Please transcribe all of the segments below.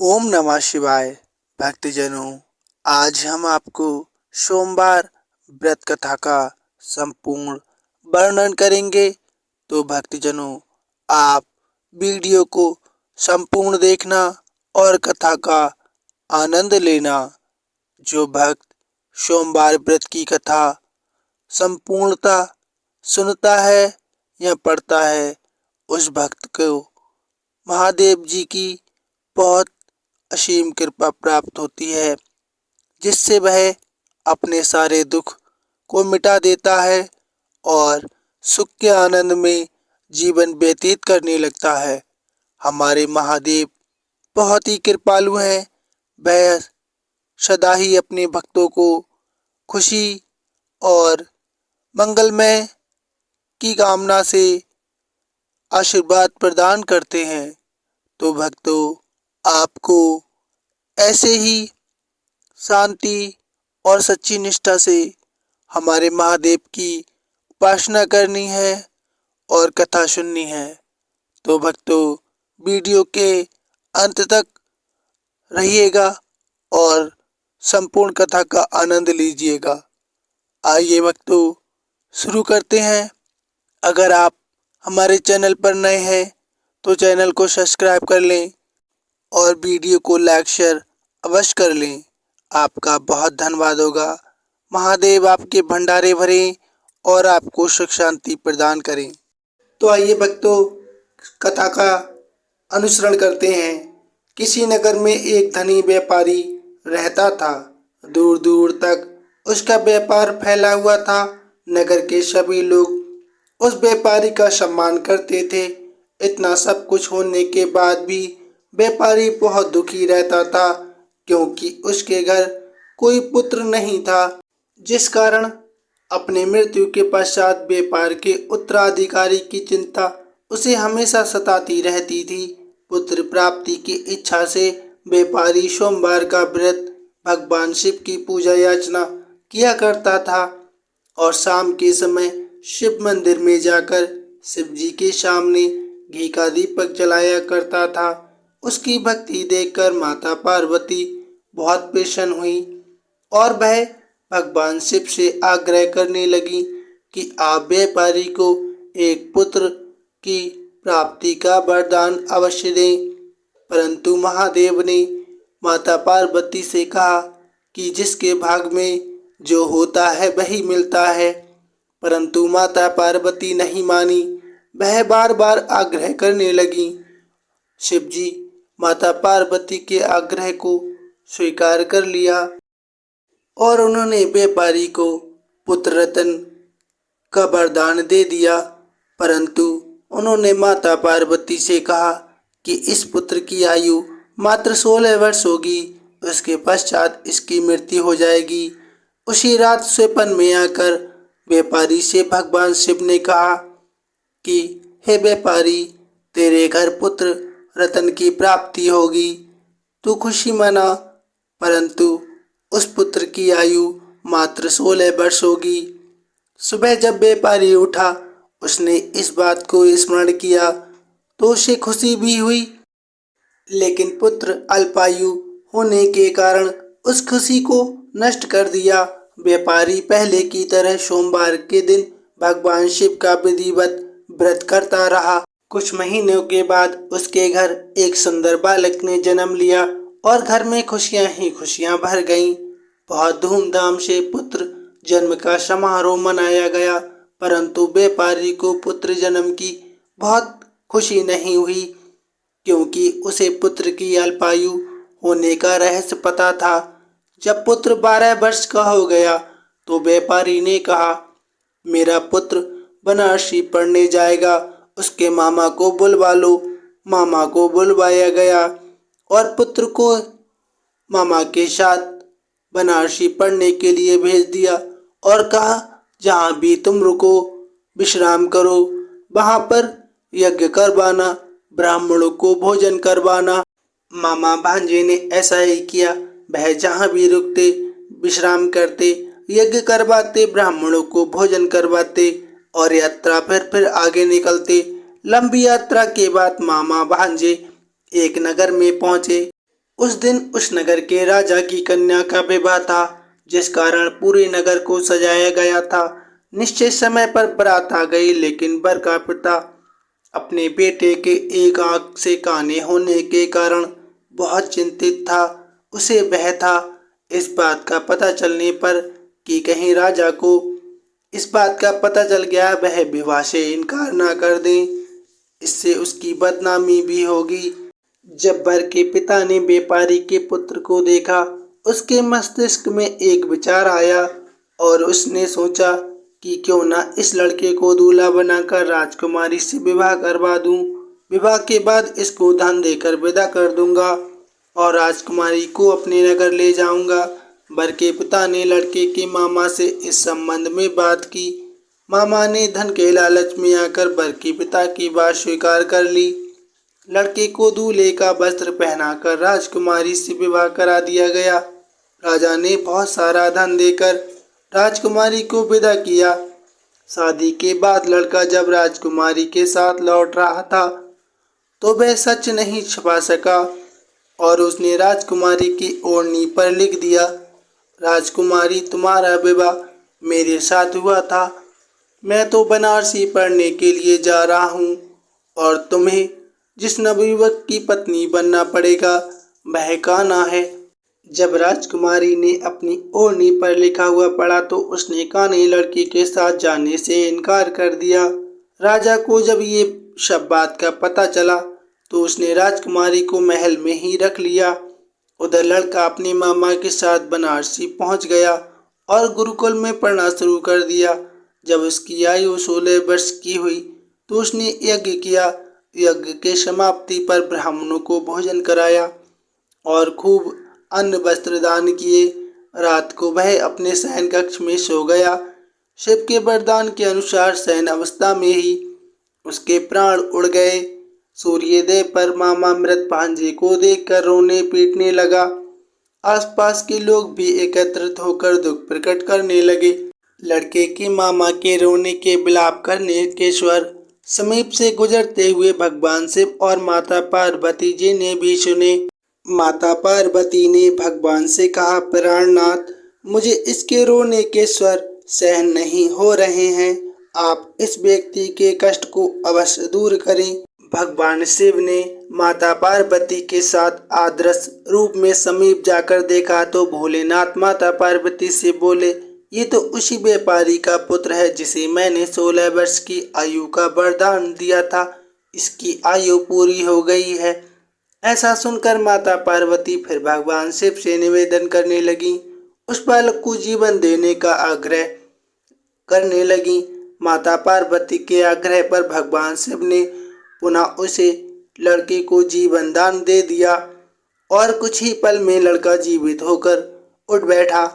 ओम नमः शिवाय। भक्तजनों, आज हम आपको सोमवार व्रत कथा का संपूर्ण वर्णन करेंगे। तो भक्तजनों, आप वीडियो को संपूर्ण देखना और कथा का आनंद लेना। जो भक्त सोमवार व्रत की कथा संपूर्णता सुनता है या पढ़ता है, उस भक्त को महादेव जी की बहुत असीम कृपा प्राप्त होती है, जिससे वह अपने सारे दुख को मिटा देता है और सुख के आनंद में जीवन व्यतीत करने लगता है। हमारे महादेव बहुत ही कृपालु हैं। वह सदा ही अपने भक्तों को खुशी और मंगलमय की कामना से आशीर्वाद प्रदान करते हैं। तो भक्तों, आपको ऐसे ही शांति और सच्ची निष्ठा से हमारे महादेव की उपासना करनी है और कथा सुननी है। तो भक्तों, वीडियो के अंत तक रहिएगा और संपूर्ण कथा का आनंद लीजिएगा। आइए भक्तों, शुरू करते हैं। अगर आप हमारे चैनल पर नए हैं तो चैनल को सब्सक्राइब कर लें और वीडियो को लाइक शेयर अवश्य कर लें। आपका बहुत धन्यवाद होगा। महादेव आपके भंडारे भरें और आपको सुख शांति प्रदान करें। तो आइए भक्तों, कथा का अनुसरण करते हैं। किसी नगर में एक धनी व्यापारी रहता था। दूर दूर तक उसका व्यापार फैला हुआ था। नगर के सभी लोग उस व्यापारी का सम्मान करते थे। इतना सब कुछ होने के बाद भी व्यापारी बहुत दुखी रहता था, क्योंकि उसके घर कोई पुत्र नहीं था, जिस कारण अपने मृत्यु के पश्चात व्यापार के उत्तराधिकारी की चिंता उसे हमेशा सताती रहती थी। पुत्र प्राप्ति की इच्छा से व्यापारी सोमवार का व्रत, भगवान शिव की पूजा याचना किया करता था और शाम के समय शिव मंदिर में जाकर शिव जी के सामने घी का दीपक जलाया करता था। उसकी भक्ति देखकर माता पार्वती बहुत प्रसन्न हुई और वह भगवान शिव से आग्रह करने लगी कि आप व्यापारी को एक पुत्र की प्राप्ति का वरदान अवश्य दें। परंतु महादेव ने माता पार्वती से कहा कि जिसके भाग में जो होता है वही मिलता है। परंतु माता पार्वती नहीं मानी। वह बार बार आग्रह करने लगी। शिव जी माता पार्वती के आग्रह को स्वीकार कर लिया और उन्होंने व्यापारी को पुत्र रतन का वरदान दे दिया। परंतु उन्होंने माता पार्वती से कहा कि इस पुत्र की आयु मात्र 16 वर्ष होगी, उसके पश्चात इसकी मृत्यु हो जाएगी। उसी रात स्वप्न में आकर व्यापारी से भगवान शिव ने कहा कि हे व्यापारी, तेरे घर पुत्र रतन की प्राप्ति होगी, तू खुशी मना। परंतु उस पुत्र की आयु मात्र 16 वर्ष होगी। सुबह जब व्यापारी उठा, उसने इस बात को स्मरण किया तो उसे खुशी भी हुई, लेकिन पुत्र अल्पायु होने के कारण उस खुशी को नष्ट कर दिया। व्यापारी पहले की तरह सोमवार के दिन भगवान शिव का विधिवत व्रत करता रहा। कुछ महीनों के बाद उसके घर एक सुंदर बालक ने जन्म लिया और घर में खुशियां ही खुशियां भर गईं। बहुत धूमधाम से पुत्र जन्म का समारोह मनाया गया, परंतु व्यापारी को पुत्र जन्म की बहुत खुशी नहीं हुई, क्योंकि उसे पुत्र की अल्पायु होने का रहस्य पता था। जब पुत्र 12 वर्ष का हो गया तो व्यापारी ने कहा, मेरा पुत्र बनारसी पढ़ने जाएगा, उसके मामा को बुलवा लो। मामा को बुलवाया गया और पुत्र को मामा के साथ बनारसी पढ़ने के लिए भेज दिया और कहा, जहाँ भी तुम रुको विश्राम करो, वहाँ पर यज्ञ करवाना, ब्राह्मणों को भोजन करवाना। मामा भांजे ने ऐसा ही किया। वह जहाँ भी रुकते विश्राम करते, यज्ञ करवाते, ब्राह्मणों को भोजन करवाते और यात्रा फिर आगे निकलते। लंबी यात्रा के बाद मामा भांजे एक नगर में पहुंचे। उस दिन उस नगर के राजा की कन्या का विवाह था, जिस कारण पूरे नगर को सजाया गया था। निश्चित समय पर बारात आ गई, लेकिन वर का पिता अपने बेटे के एक आंख से काने होने के कारण बहुत चिंतित था। उसे वह था इस बात का पता चलने पर कि कहीं राजा को इस बात का पता चल गया वह विवाह से इनकार ना कर दें, इससे उसकी बदनामी भी होगी। जब वर के पिता ने व्यापारी के पुत्र को देखा, उसके मस्तिष्क में एक विचार आया और उसने सोचा कि क्यों ना इस लड़के को दूल्हा बनाकर राजकुमारी से विवाह करवा दूं। विवाह के बाद इसको धन देकर विदा कर दूंगा और राजकुमारी को अपने नगर ले जाऊंगा। वर के पिता ने लड़के के मामा से इस संबंध में बात की। मामा ने धन के लालच में आकर वर के पिता की बात स्वीकार कर ली। लड़के को दूल्हे का वस्त्र पहनाकर राजकुमारी से विवाह करा दिया गया। राजा ने बहुत सारा धन देकर राजकुमारी को विदा किया। शादी के बाद लड़का जब राजकुमारी के साथ लौट रहा था तो वह सच नहीं छिपा सका और उसने राजकुमारी की ओढ़नी पर लिख दिया, राजकुमारी तुम्हारा विवाह मेरे साथ हुआ था। मैं तो बनारसी पढ़ने के लिए जा रहा हूँ और तुम्हें जिस नवयुवक की पत्नी बनना पड़ेगा वह कान्हा है। जब राजकुमारी ने अपनी ओढ़नी पर लिखा हुआ पढ़ा तो उसने कान्हे लड़की के साथ जाने से इनकार कर दिया। राजा को जब ये सब बात का पता चला तो उसने राजकुमारी को महल में ही रख लिया। उधर लड़का अपने मामा के साथ बनारसी पहुंच गया और गुरुकुल में पढ़ना शुरू कर दिया। जब उसकी आयु 16 वर्ष की हुई तो उसने यज्ञ किया। यज्ञ के समाप्ति पर ब्राह्मणों को भोजन कराया और खूब अन्न वस्त्र दान किए। रात को वह अपने शयन कक्ष में सो गया। शिव के वरदान के अनुसार शयन अवस्था में ही उसके प्राण उड़ गए। सूर्योदय पर मामा मृत भांजे को देखकर रोने पीटने लगा। आसपास के लोग भी एकत्रित होकर दुख प्रकट करने लगे। लड़के के मामा के रोने के विलाप करने के स्वर समीप से गुजरते हुए भगवान शिव और माता पार्वती जी ने भी सुने। माता पार्वती ने भगवान से कहा, प्राणनाथ, मुझे इसके रोने के स्वर सहन नहीं हो रहे हैं, आप इस व्यक्ति के कष्ट को अवश्य दूर करें। भगवान शिव ने माता पार्वती के साथ आदर्श रूप में समीप जाकर देखा तो भोलेनाथ माता पार्वती से बोले, ये तो उसी व्यापारी का पुत्र है जिसे मैंने 16 वर्ष की आयु का वरदान दिया था। इसकी आयु पूरी हो गई है। ऐसा सुनकर माता पार्वती फिर भगवान शिव से निवेदन करने लगी, उस बालक को जीवन देने का आग्रह करने लगी। माता पार्वती के आग्रह पर भगवान शिव ने पुनः उसे लड़के को जीवन दान दे दिया और कुछ ही पल में लड़का जीवित होकर उठ बैठा।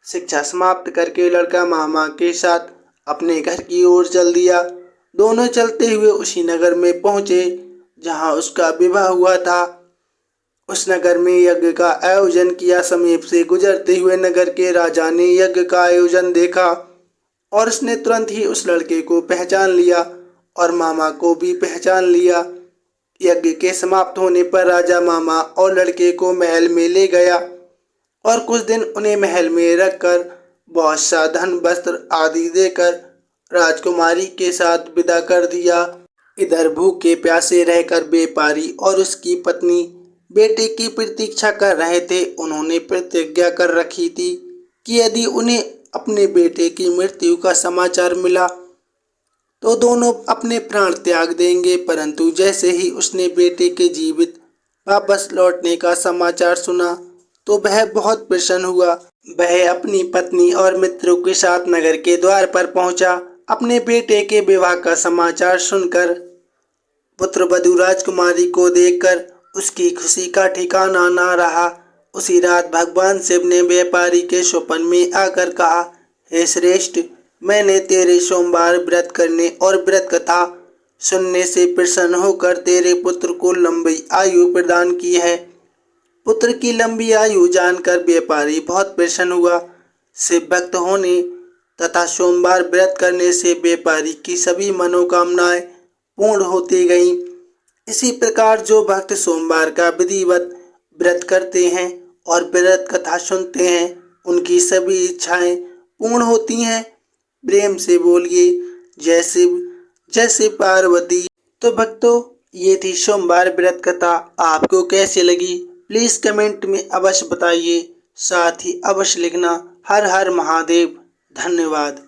शिक्षा समाप्त करके लड़का मामा के साथ अपने घर की ओर चल दिया। दोनों चलते हुए उसी नगर में पहुंचे जहां उसका विवाह हुआ था। उस नगर में यज्ञ का आयोजन किया। समीप से गुजरते हुए नगर के राजा ने यज्ञ का आयोजन देखा और उसने तुरंत ही उस लड़के को पहचान लिया और मामा को भी पहचान लिया। यज्ञ के समाप्त होने पर राजा मामा और लड़के को महल में ले गया और कुछ दिन उन्हें महल में रखकर बहुत सा धन वस्त्र आदि देकर राजकुमारी के साथ विदा कर दिया। इधर भूखे प्यासे रहकर व्यापारी और उसकी पत्नी बेटे की प्रतीक्षा कर रहे थे। उन्होंने प्रतिज्ञा कर रखी थी कि यदि उन्हें अपने बेटे की मृत्यु का समाचार मिला तो दोनों अपने प्राण त्याग देंगे, परंतु जैसे ही उसने बेटे के जीवित वापस लौटने का समाचार सुना तो वह बहुत प्रसन्न हुआ। वह अपनी पत्नी और मित्रों के साथ नगर के द्वार पर पहुंचा। अपने बेटे के विवाह का समाचार सुनकर पुत्रवधू राजकुमारी को देखकर उसकी खुशी का ठिकाना ना रहा। उसी रात भगवान शिव ने व्यापारी के स्वप्न में आकर कहा, हे श्रेष्ठ, मैंने तेरे सोमवार व्रत करने और व्रत कथा सुनने से प्रसन्न होकर तेरे पुत्र को लंबी आयु प्रदान की है। पुत्र की लंबी आयु जानकर व्यापारी बहुत प्रसन्न हुआ। शिव भक्त होने तथा सोमवार व्रत करने से व्यापारी की सभी मनोकामनाएं पूर्ण होती गईं। इसी प्रकार जो भक्त सोमवार का विधिवत व्रत करते हैं और व्रत कथा सुनते हैं उनकी सभी इच्छाएं पूर्ण होती हैं। प्रेम से बोलिए जय शिव जय शिव पार्वती। तो भक्तों, ये थी सोमवार व्रत कथा। आपको कैसी लगी प्लीज कमेंट में अवश्य बताइए। साथ ही अवश्य लिखना हर हर महादेव। धन्यवाद।